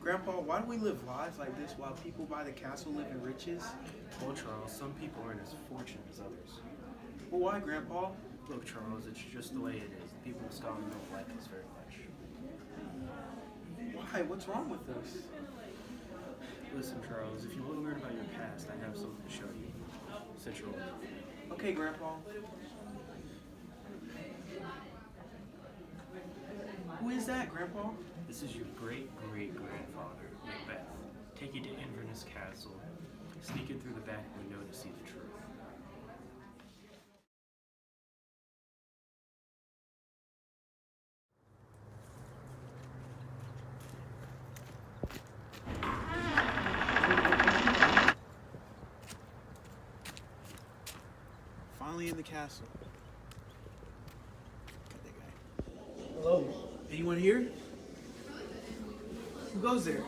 Grandpa, why do we live lives like this while people by the castle live in riches? Well, Charles, some people aren't as fortunate as others. Well, why, Grandpa? Look, Charles, it's just the way it is. The people of Scotland don't like us very much. Why? What's wrong with us? Listen, Charles, if you want to learn about your past, I have something to show you. Since you're older. Okay, Grandpa. Who is that, Grandpa? This is your great-great-grandfather, Macbeth. Take you to Inverness Castle. Sneak in through the back window to see the truth. Finally in the castle. Got that guy. Hello. Anyone here? Who goes there?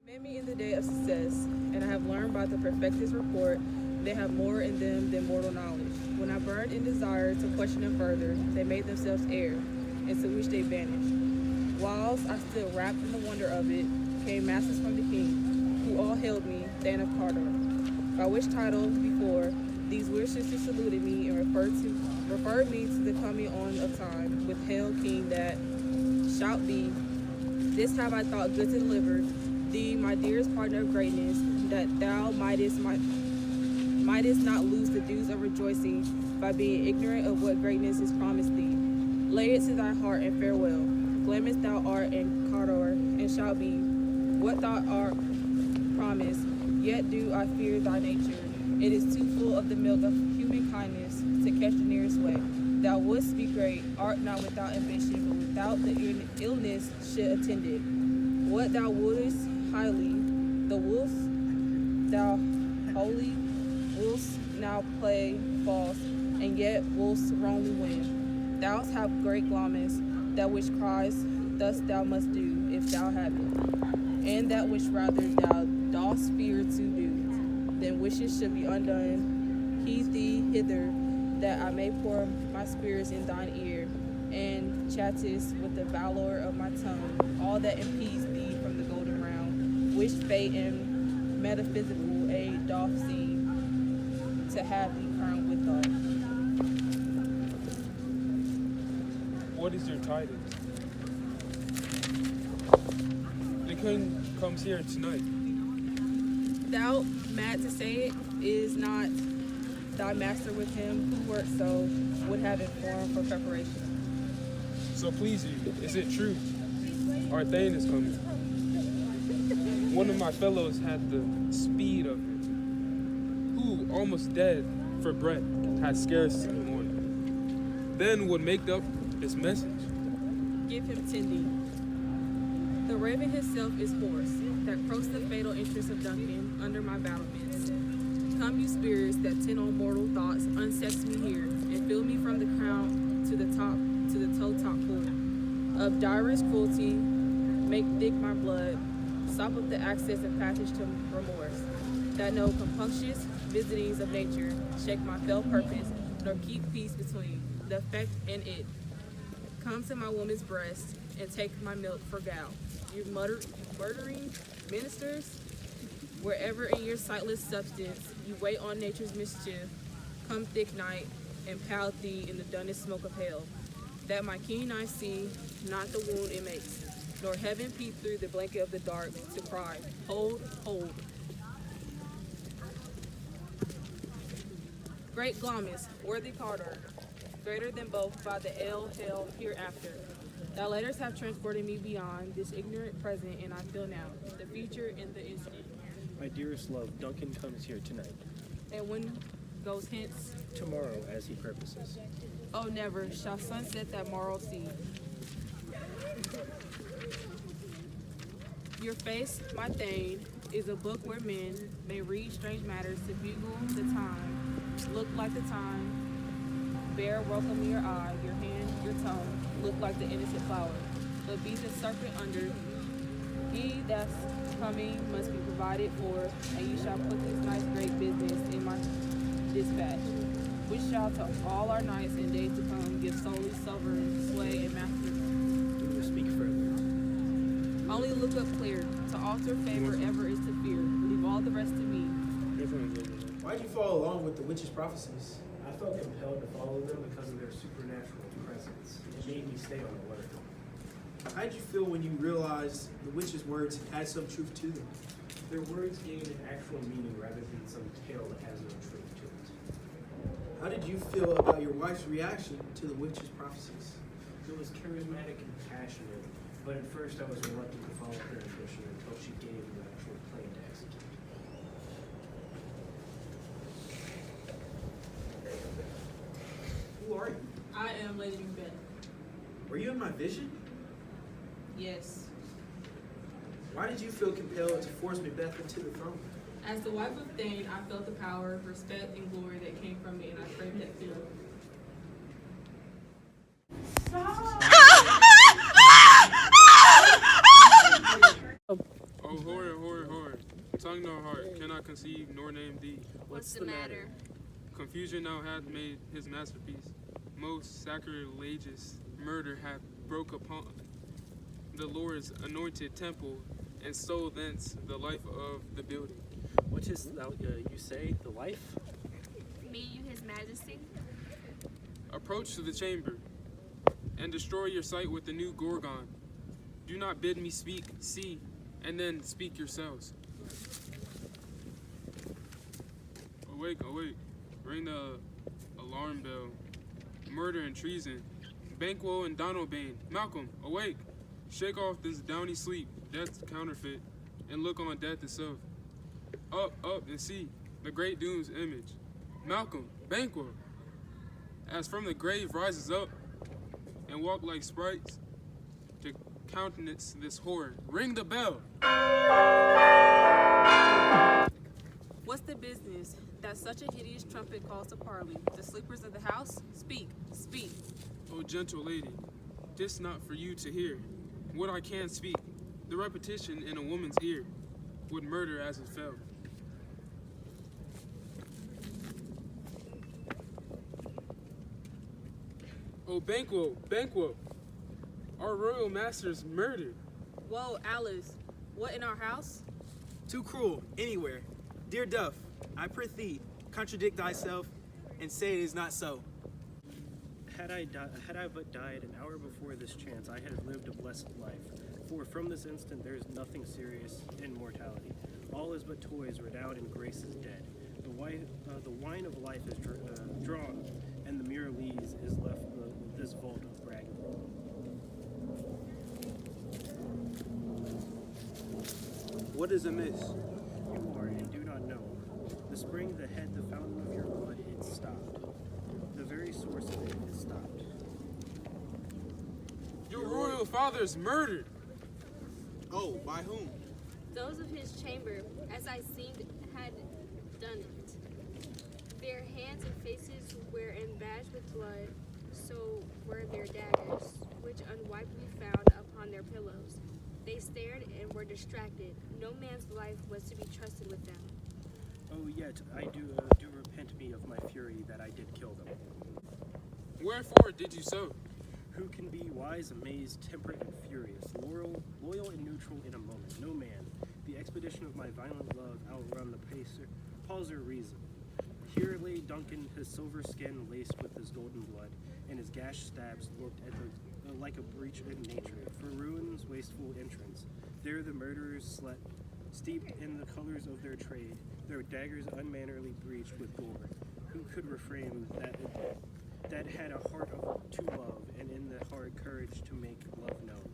Made me in the day of success, and I have learned by the perfectest report they have more in them than mortal knowledge. When I burned in desire to question them further, they made themselves air, into which they vanished. Whilst I still wrapped in the wonder of it, came masters from the king, who all hailed me, Thane of Cawdor. By which title before, these weird sisters saluted me and referred me to the coming on of time, with hail king that shalt be. This have I thought good to deliver thee, my dearest partner of greatness, that thou mightest not lose the dues of rejoicing by being ignorant of what greatness is promised thee. Lay it to thy heart and farewell. Glamis thou art in Cawdor, and shalt be what thou art promised. Yet do I fear thy nature. It is too full of the milk of human kindness to catch the nearest way. Thou wouldst be great, art not without ambition, but without the illness should attend it. What thou wouldest highly, the wolf thou wholly wouldst now play false, and yet wouldst wrongly win. Thou have great Glamis, that which cries, thus thou must do, if thou have it, and that which rather thou dost fear to do, then wishes should be undone. Heed thee hither, that I may pour my spirits in thine ear, and chattest with the valor of my tongue all that impedes thee from the golden round, which fate and metaphysical aid doth seem to have thee crowned withal. What is your tidings? The king comes here tonight. Thou, mad to say it, is not thy master with him, who wert so would have informed for preparation. So please you, is it true? Our Thane is coming. One of my fellows had the speed of him, who, almost dead for breath, had scarce in the morning. Then would make up his message. Give him tending. The raven himself is hoarse, that croaks the fatal interest of Duncan under my battlements. Come, you spirits that tend on mortal thoughts, unsex me here, and fill me from the crown to the toe-top full of direst cruelty. Make thick my blood, stop up the access and passage to remorse, that no compunctious visitings of nature shake my fell purpose, nor keep peace between the effect and it. Come to my woman's breast, and take my milk for gout. You murdering ministers, wherever in your sightless substance you wait on nature's mischief, come thick night, and pound thee in the dunnest smoke of hell, that my keen eye see not the wound it makes, nor heaven peep through the blanket of the dark to cry, hold, hold. Great Glamis, worthy Cawdor, greater than both by the hell hereafter. Thy letters have transported me beyond this ignorant present, and I feel now the future in the instant. My dearest love, Duncan comes here tonight. And when goes hence, Tomorrow, as he purposes. oh never shall sunset that moral sea. Your face, my Thane, is a book where men may read strange matters to bugle the time, look like the time, bear welcome your eye, your hand, your tongue, look like the innocent flower, but be the serpent under. He that's coming must be provided for, and you shall put this nice great business in my dispatch. which shall to all our nights and days to come give solely sovereign sway and mastery. We will speak further. Only look up clear. To alter favor ever is to fear. Leave all the rest to me. Why'd you follow along with the witch's prophecies? I felt compelled to follow them because of their supernatural presence. It made me stay on the alert. How did you feel when you realized the witch's words had some truth to them? Their words gain an actual meaning rather than some tale that has no truth to it. How did you feel about your wife's reaction to the witch's prophecies? It was charismatic and passionate, but at first I was reluctant to follow her ambition until she gave me the actual plan to execute. Who are you? I am Lady Macbeth. Were you in my vision? Yes. Why did you feel compelled to force Macbeth into the throne? As the wife of Thane, I felt the power, respect, and glory that came from me, and I craved that feeling. Oh, horror. Tongue nor heart cannot conceive nor name thee. What's the matter? Confusion now hath made his masterpiece. Most sacrilegious murder hath broke upon the Lord's anointed temple, and stole thence the life of the building. What is thou you say, the life? Me, you, his majesty? Approach to the chamber, and destroy your sight with the new Gorgon. Do not bid me speak, see, and then speak yourselves. Awake. Ring the alarm bell. Murder and treason. Banquo and Donalbain. Malcolm, awake. Shake off this downy sleep, death's counterfeit, and look on death itself. Up, and see the great doom's image. Malcolm, Banquo, as from the grave rises up, and walk like sprites to countenance this horror. Ring the bell. What's the business that such a hideous trumpet calls to parley? The sleepers of the house? Speak. O gentle lady, 'tis not for you to hear. What I can speak, the repetition in a woman's ear would murder as it fell. Oh, Banquo, our royal master's murdered. Whoa, Alice. What, in our house? Too cruel, anywhere. Dear Duff, I prithee, contradict thyself, and say it is not so. Had I but died an hour before this chance, I had lived a blessed life. For from this instant there is nothing serious in mortality. All is but toys, renown and grace is dead. The wine of life is drawn, and the mere lees is left this vault of bragging. What is amiss? You are and do not know. The spring that had the fountain of your blood, it stopped. The very source of it is stopped. Your royal father's murdered. Oh, by whom? Those of his chamber, as I seemed, had done it. Their hands and faces were embadged with blood, so were their daggers, which unwiped we found upon their pillows. They stared and were distracted. No man's life was to be trusted with them. Oh, yet I do repent me of my fury that I did kill them. Wherefore did you so? Who can be wise, amazed, temperate, and furious, loyal and neutral in a moment? No man. The expedition of my violent love outrun the pauser reason. Here lay Duncan, his silver skin laced with his golden blood, and his gashed stabs looked at like a breach in nature, for ruin's wasteful entrance. There the murderers slept, steeped in the colors of their trade, their daggers unmannerly breached with gore. Who could refrain that had a heart to love, and in the heart courage to make love known?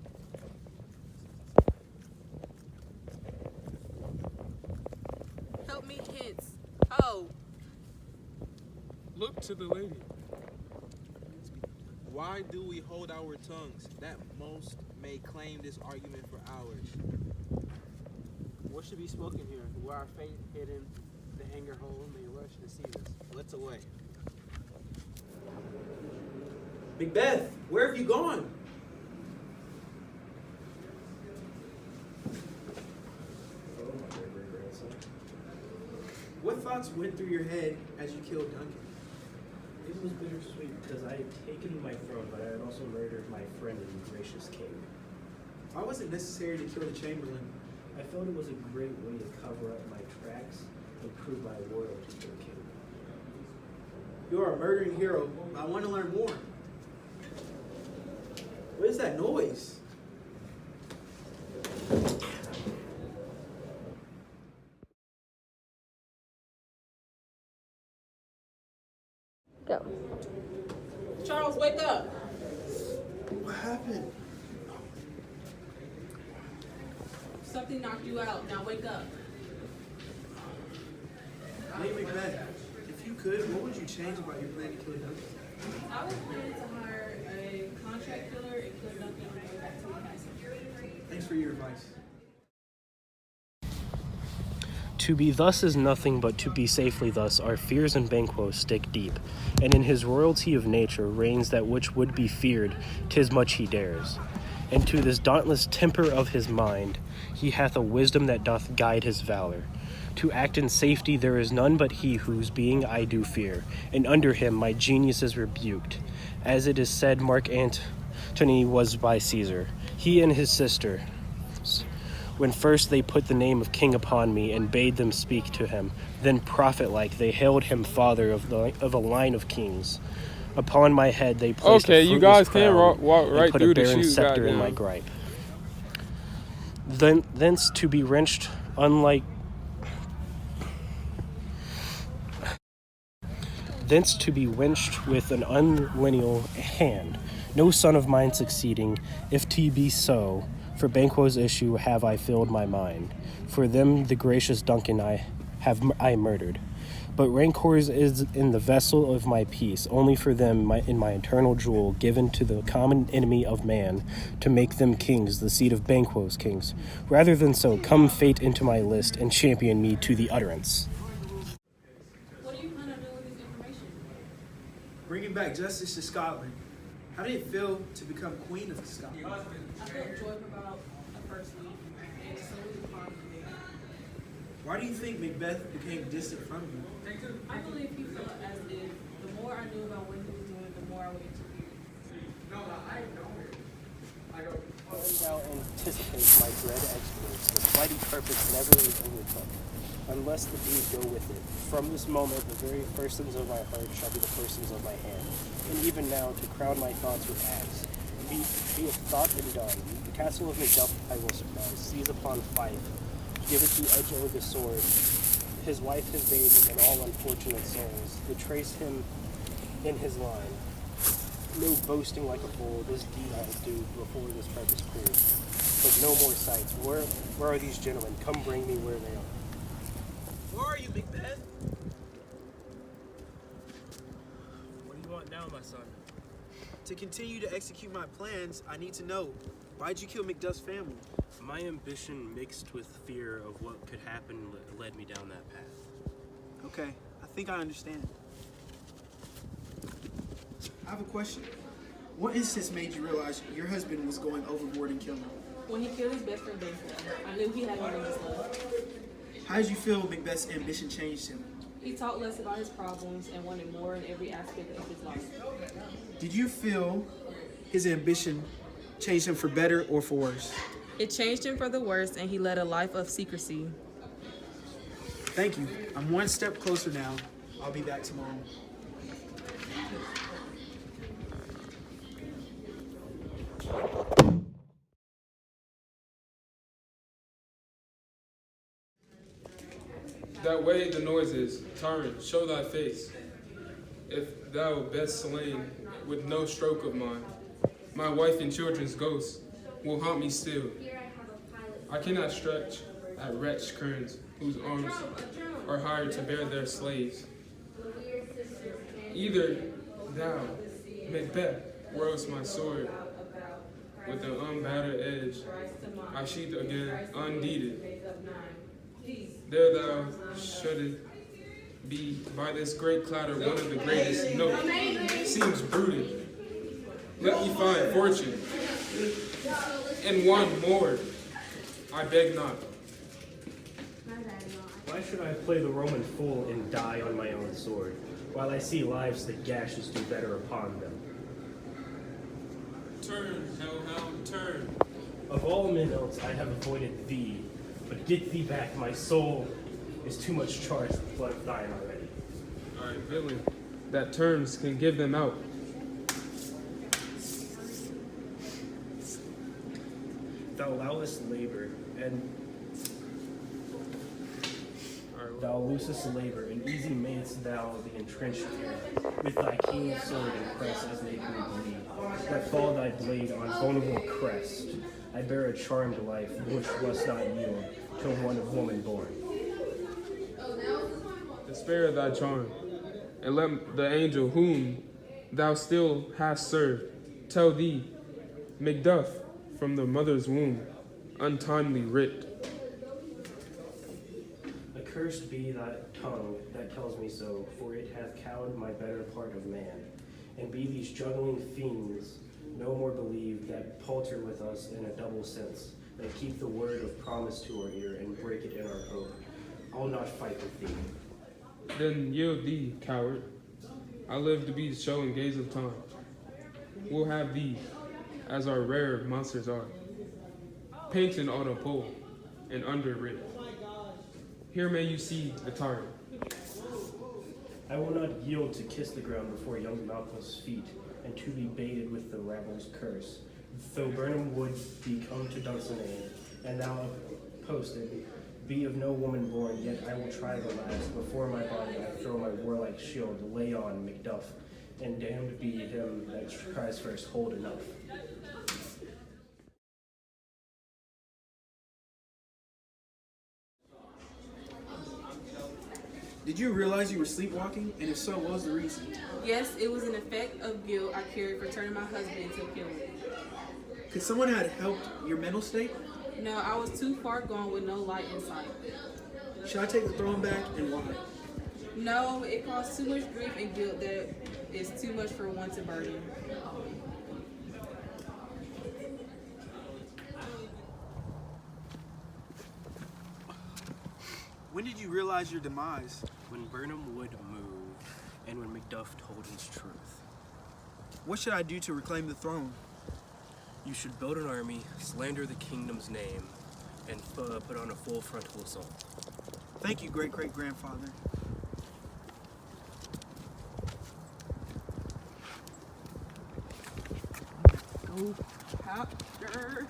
Help me hence. Oh, Look to the lady. Why do we hold our tongues, that most may claim this argument for hours? What should be spoken here? Where our fate hidden, the anger hole may rush to seize us. Let's away. Macbeth, where have you gone? What thoughts went through your head as you killed Duncan? was bittersweet because I had taken my throne, but I had also murdered my friend and gracious king. Why was it necessary to kill the Chamberlain? I felt it was a great way to cover up my tracks and prove my loyalty to the king. You are a murdering hero. I want to learn more. What is that noise? Go. Charles, wake up. What happened? Something knocked you out. Now wake up. Lady Macbeth, if you could, what would you change about your plan to kill Duncan? I was planning to hire a contract killer and kill Duncan on the way back to the castle. Thanks for your advice. To be thus is nothing, but to be safely thus. Our fears in Banquo stick deep, and in his royalty of nature reigns that which would be feared, 'tis much he dares. And to this dauntless temper of his mind, he hath a wisdom that doth guide his valor. To act in safety there is none but he whose being I do fear, and under him my genius is rebuked. As it is said, Mark Antony was by Caesar, he and his sister, when first they put the name of king upon me and bade them speak to him, then prophet-like they hailed him father of a line of kings. Upon my head they placed a you guys fruitless can't crown walk right and put through a the barren shoes, scepter in my goddamn. gripe. Thence to be wrenched with an unwilling hand, no son of mine succeeding, if to be so, for Banquo's issue have I filled my mind. For them the gracious Duncan I murdered. But rancors is in the vessel of my peace, only for them in my eternal jewel, given to the common enemy of man, to make them kings, the seed of Banquo's kings. Rather than so, come fate into my list, and champion me to the utterance. What do you plan on doing with this information? Bringing back justice to Scotland. How did it feel to become Queen of Scotland? I felt joy about the first week, and it's really positive. Why do you think Macbeth became distant from you? I believe he felt as if the more I knew about what he was doing, the more I would interfere. Now anticipate my dread exploits. The flighty purpose never is overtook, unless the deed go with it. From this moment, the very persons of my heart shall be the persons of my hand. And even now, to crown my thoughts with acts, be it thought and done. The castle of Macduff I will surprise, seize upon Fife, give it the edge over the sword, his wife, his baby, and all unfortunate souls, to trace him in his line. No boasting like a fool, this deed I do before this purpose proved. But no more sights. Where are these gentlemen? Come bring me where they are. Where are you, Macbeth? What do you want now, my son? To continue to execute my plans, I need to know, why'd you kill Macduff's family? My ambition mixed with fear of what could happen led me down that path. Okay, I think I understand. I have a question. What instance made you realize your husband was going overboard and killing? When he killed his best friend Banquo, I knew he had no one to love. How did you feel Macbeth's ambition changed him? He talked less about his problems and wanted more in every aspect of his life. Did you feel his ambition changed him for better or for worse? It changed him for the worse, and he led a life of secrecy. Thank you. I'm one step closer now. I'll be back tomorrow. That way the noise is, tyrant, show thy face. If thou best slain with no stroke of mine, my wife and children's ghosts will haunt me still. I cannot stretch at wretched kerns whose arms are hired to bear their slaves. Either thou, Macbeth, whirlst my sword with the unbattered edge, I sheath again undeeded. There thou shouldst be by this great clatter, one of the greatest. No, seems brooded. Let me find fortune. And one more, I beg not. Why should I play the Roman fool and die on my own sword? while I see lives the gashes do better upon them. Turn, hellhound, turn. Of all men else I have avoided thee, but get thee back, my soul is too much charged with blood of thine already. Alright, villain. That terms can give them out. Thou loudest labor, and Alright, thou loosest labor, and easy madest thou the entrenched air. With thy keen sword and press as they can bleed. Let fall thy blade on vulnerable crest. I bear a charmed life, which must not yield till one of woman born. spare thy charm, and let the angel whom thou still hast served tell thee, Macduff from the mother's womb, untimely writ. Accursed be thy tongue that tells me so, for it hath cowed my better part of man. And be these juggling fiends no more believed that palter with us in a double sense, that keep the word of promise to our ear and break it in our hope. I'll not fight with thee. Then yield thee, coward. I live to be the show and gaze of time. We'll have thee, as our rare monsters are, painted on a pole and underwrit. Here may you see the tyrant. I will not yield to kiss the ground before young Malcolm's feet, and to be baited with the rabble's curse. Though Burnham would be come to Dunsinane, and thou posted, be of no woman born, yet I will try the last. Before my body I throw my warlike shield, lay on Macduff, and damned be him that tries first hold enough. Did you realize you were sleepwalking? And if so, what was the reason? Yes, it was an effect of guilt I carried for turning my husband into a killer. Could someone have helped your mental state? No, I was too far gone with no light in sight. Should I take the throne back, and why? No, it caused too much grief and guilt that is too much for one to burden. When did you realize your demise? When Burnham would move, and when Macduff told his truth. What should I do to reclaim the throne? You should build an army, slander the kingdom's name, and put on a full frontal assault. Thank you, great-great-grandfather. Go after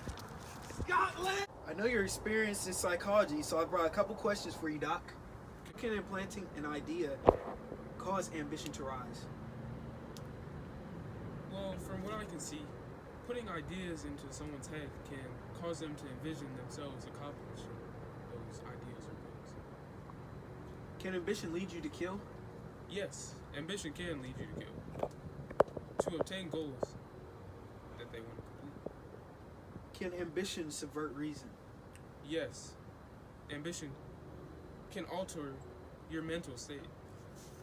Scotland! I know you're experienced in psychology, so I brought a couple questions for you, Doc. Can implanting an idea cause ambition to rise? Well, from what I can see, putting ideas into someone's head can cause them to envision themselves accomplishing those ideas or goals. Can ambition lead you to kill? Yes, ambition can lead you to kill, to obtain goals that they want to complete. Can ambition subvert reason? Yes, ambition can alter your mental state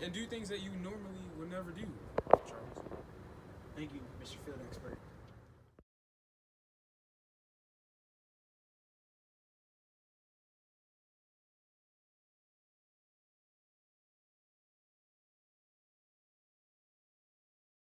and do things that you normally would never do, Charles. Thank you, Mr. Field Expert.